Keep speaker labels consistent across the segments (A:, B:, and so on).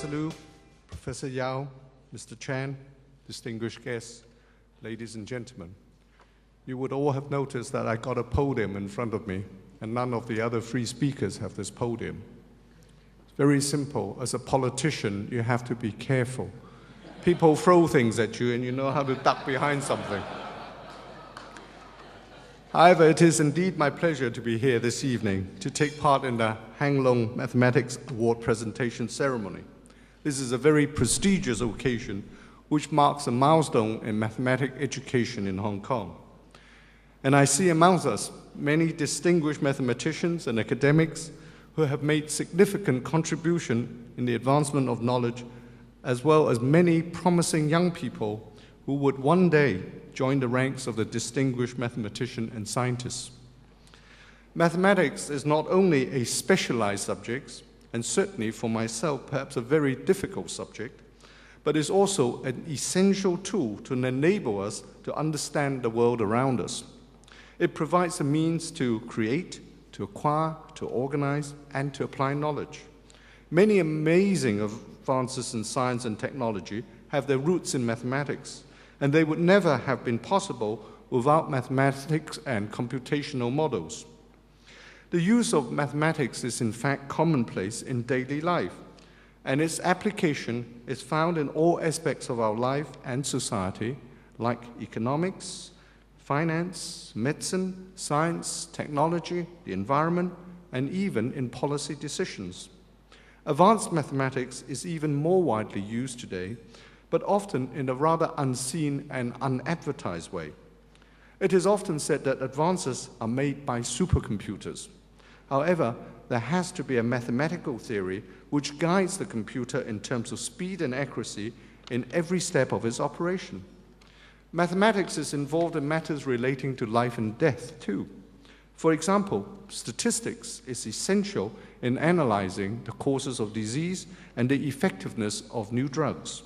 A: Professor Liu, Professor Yao, Mr. Chan, distinguished guests, ladies and gentlemen. You would all have noticed that I got a podium in front of me, and none of the other three speakers have this podium. It's very simple. As a politician, you have to be careful. People throw things at you, and you know how to duck behind something. However, it is indeed my pleasure to be here this evening to take part in the Hang Lung Mathematics Award presentation ceremony. This is a very prestigious occasion which marks a milestone in mathematics education in Hong Kong. And I see amongst us many distinguished mathematicians and academics who have made significant contribution in the advancement of knowledge, as well as many promising young people who would one day join the ranks of the distinguished mathematicians and scientists. Mathematics is not only a specialized subject, and certainly for myself perhaps a very difficult subject, but is also an essential tool to enable us to understand the world around us. It provides a means to create, to acquire, to organize, and to apply knowledge. Many amazing advances in science and technology have their roots in mathematics, and they would never have been possible without mathematics and computational models. The use of mathematics is in fact commonplace in daily life, and its application is found in all aspects of our life and society, like economics, finance, medicine, science, technology, the environment, and even in policy decisions. Advanced mathematics is even more widely used today, but often in a rather unseen and unadvertised way. It is often said that advances are made by supercomputers. However, there has to be a mathematical theory which guides the computer in terms of speed and accuracy in every step of its operation. Mathematics is involved in matters relating to life and death too. For example, statistics is essential in analyzing the causes of disease and the effectiveness of new drugs.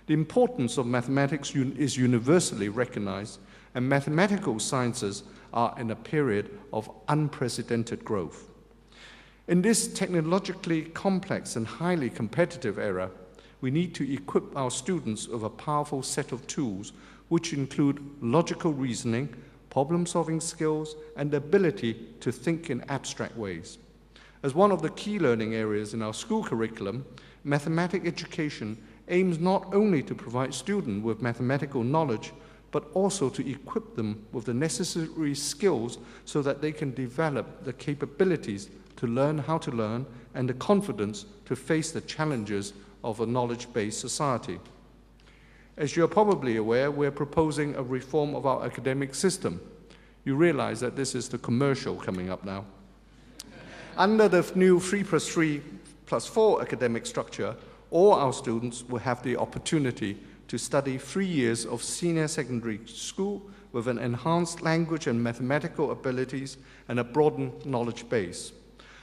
A: The importance of mathematics is universally recognized, and mathematical sciences are in a period of unprecedented growth. In this technologically complex and highly competitive era, we need to equip our students with a powerful set of tools which include logical reasoning, problem-solving skills, and the ability to think in abstract ways. As one of the key learning areas in our school curriculum, mathematics education aims not only to provide students with mathematical knowledge, but also to equip them with the necessary skills so that they can develop the capabilities to learn how to learn and the confidence to face the challenges of a knowledge-based society. As you're probably aware, we're proposing a reform of our academic system. You realize that this is the commercial coming up now. Under the new 3+3+4 academic structure, all our students will have the opportunity to study 3 years of senior secondary school with an enhanced language and mathematical abilities and a broadened knowledge base.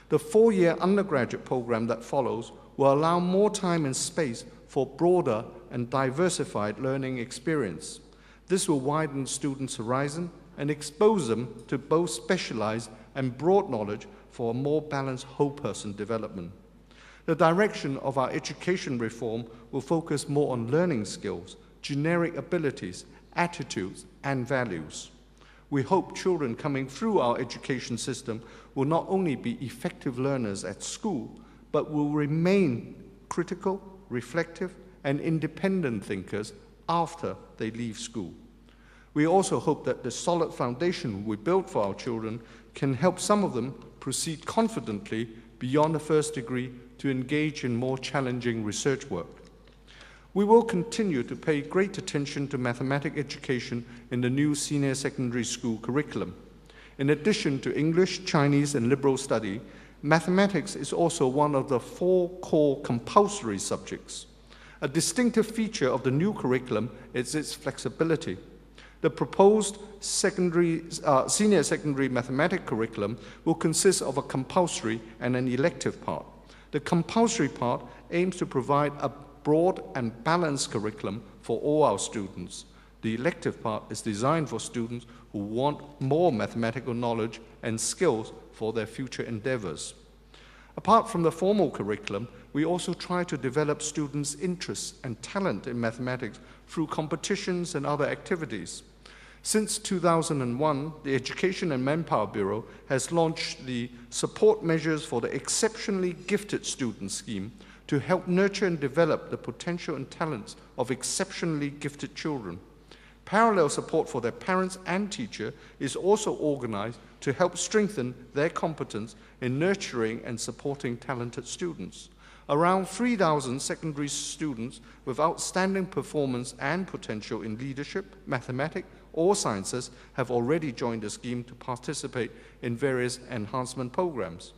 A: The 4-year undergraduate program that follows will allow more time and space for broader and diversified learning experience. This will widen students' horizon and expose them to both specialized and broad knowledge for a more balanced whole person development. The direction of our education reform will focus more on learning skills, generic abilities, attitudes, and values. We hope children coming through our education system will not only be effective learners at school, but will remain critical, reflective, and independent thinkers after they leave school. We also hope that the solid foundation we build for our children can help some of them proceed confidently beyond the first degree to engage in more challenging research work. We will continue to pay great attention to mathematics education in the new senior secondary school curriculum. In addition to English, Chinese, and liberal study, mathematics is also one of the 4 core compulsory subjects. A distinctive feature of the new curriculum is its flexibility. The proposed senior secondary mathematics curriculum will consist of a compulsory and an elective part. The compulsory part aims to provide a broad and balanced curriculum for all our students. The elective part is designed for students who want more mathematical knowledge and skills for their future endeavors. Apart from the formal curriculum, we also try to develop students' interests and talent in mathematics through competitions and other activities. Since 2001, the Education and Manpower Bureau has launched the Support Measures for the Exceptionally Gifted Student Scheme to help nurture and develop the potential and talents of exceptionally gifted children. Parallel support for their parents and teacher is also organized to help strengthen their competence in nurturing and supporting talented students. Around 3,000 secondary students with outstanding performance and potential in leadership, mathematics, or sciences have already joined the scheme to participate in various enhancement programs.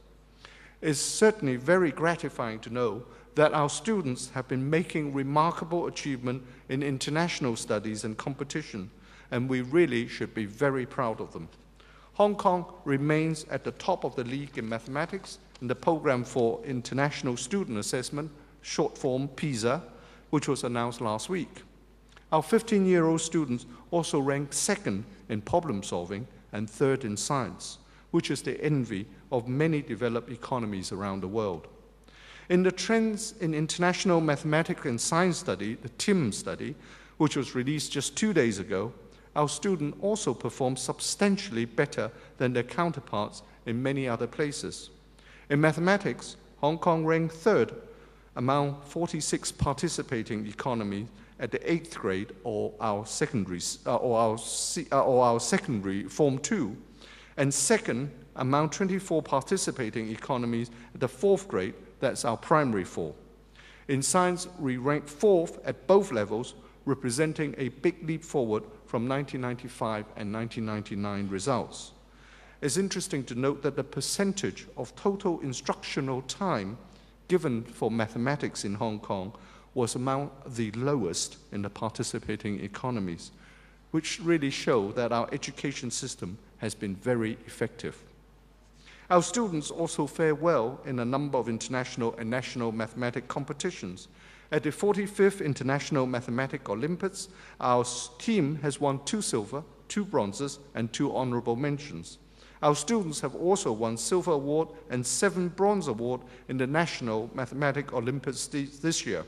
A: It's certainly very gratifying to know that our students have been making remarkable achievement in international studies and competition, and we really should be very proud of them. Hong Kong remains at the top of the league in mathematics in the Program for International Student Assessment, short form PISA, which was announced last week. Our 15-year-old students also rank second in problem solving and third in science, which is the envy of many developed economies around the world. In the Trends in International Mathematics and Science Study, the TIM study, which was released just 2 days ago, our students also performed substantially better than their counterparts in many other places. In mathematics, Hong Kong ranked third among 46 participating economies at the 8th grade or our secondary Form 2, and second among 24 participating economies at the 4th grade, that's our primary 4. In science, we ranked 4th at both levels, representing a big leap forward from 1995 and 1999 results. It's interesting to note that the percentage of total instructional time given for mathematics in Hong Kong was among the lowest in the participating economies, which really show that our education system has been very effective. Our students also fare well in a number of international and national mathematics competitions. At the 45th International Mathematics Olympiads, our team has won 2 silver, 2 bronzes, and 2 honorable mentions. Our students have also won silver award and 7 bronze award in the National Mathematics Olympiads this year.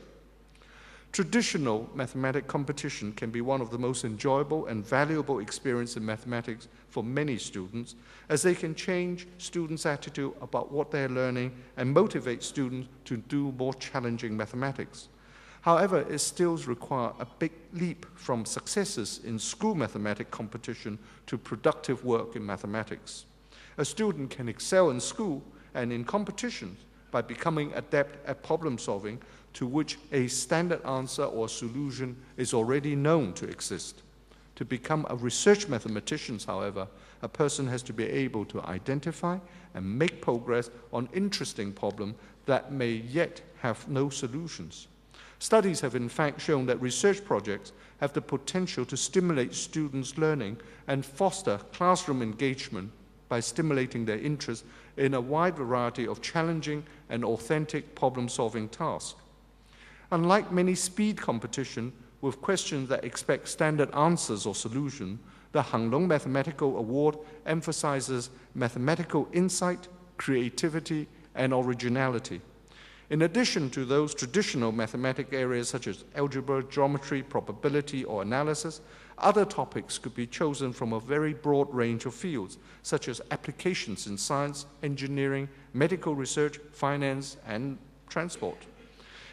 A: Traditional mathematics competition can be one of the most enjoyable and valuable experiences in mathematics for many students, as they can change students' attitude about what they're learning and motivate students to do more challenging mathematics. However, it still requires a big leap from successes in school mathematics competition to productive work in mathematics. A student can excel in school and in competitions by becoming adept at problem solving, to which a standard answer or solution is already known to exist. To become a research mathematician, however, a person has to be able to identify and make progress on interesting problems that may yet have no solutions. Studies have in fact shown that research projects have the potential to stimulate students' learning and foster classroom engagement by stimulating their interest in a wide variety of challenging and authentic problem-solving tasks. Unlike many speed competition with questions that expect standard answers or solutions, the Hang Lung Mathematical Award emphasizes mathematical insight, creativity, and originality. In addition to those traditional mathematical areas such as algebra, geometry, probability, or analysis, other topics could be chosen from a very broad range of fields, such as applications in science, engineering, medical research, finance, and transport.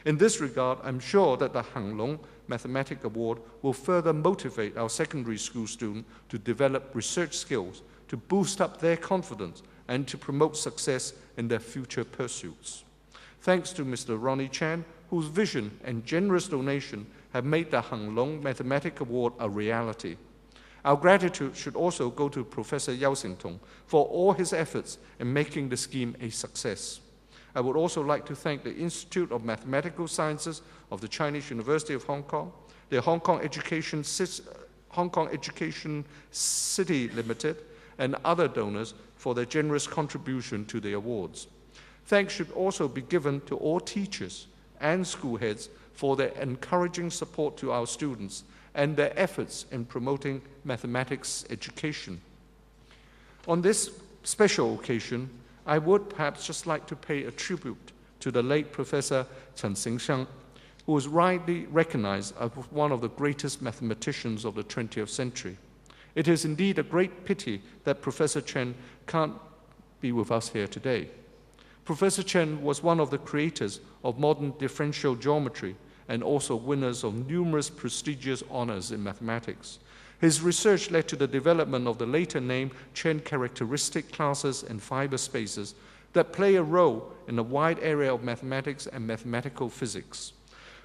A: In this regard, I'm sure that the Hang Lung Mathematics Award will further motivate our secondary school students to develop research skills, to boost up their confidence, and to promote success in their future pursuits. Thanks to Mr. Ronnie Chan, whose vision and generous donation have made the Hang Lung Mathematics Award a reality. Our gratitude should also go to Professor Yao Xingtong for all his efforts in making the scheme a success. I would also like to thank the Institute of Mathematical Sciences of the Chinese University of Hong Kong, the Hong Kong Education City Limited, and other donors for their generous contribution to the awards. Thanks should also be given to all teachers and school heads for their encouraging support to our students and their efforts in promoting mathematics education. On this special occasion,
B: I would perhaps just like to pay a tribute to the late Professor Chen Xingxiang, who was rightly recognized as one of the greatest mathematicians of the 20th century. It is indeed a great pity that Professor Chen can't be with us here today. Professor Chen was one of the creators of modern differential geometry and also winners of numerous prestigious honors in mathematics. His research led to the development of the later named Chen characteristic classes and fiber spaces that play a role in a wide area of mathematics and mathematical physics.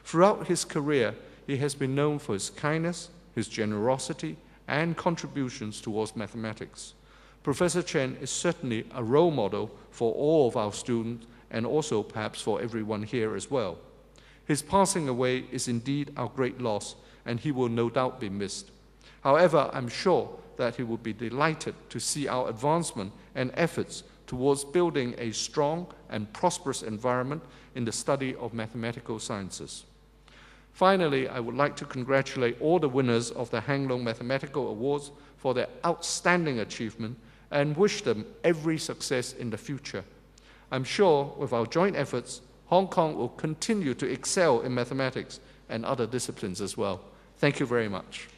B: Throughout his career, he has been known for his kindness, his generosity, and contributions towards mathematics. Professor Chen is certainly a role model for all of our students and also perhaps for everyone here as well. His passing away is indeed our great loss, and he will no doubt be missed. However, I'm sure that he will be delighted to see our advancement and efforts towards building a strong and prosperous environment in the study of mathematical sciences. Finally, I would like to congratulate all the winners of the Hang Lung Mathematical Awards for their outstanding achievement and wish them every success in the future. I'm sure with our joint efforts, Hong Kong will continue to excel in mathematics and other disciplines as well. Thank you very much.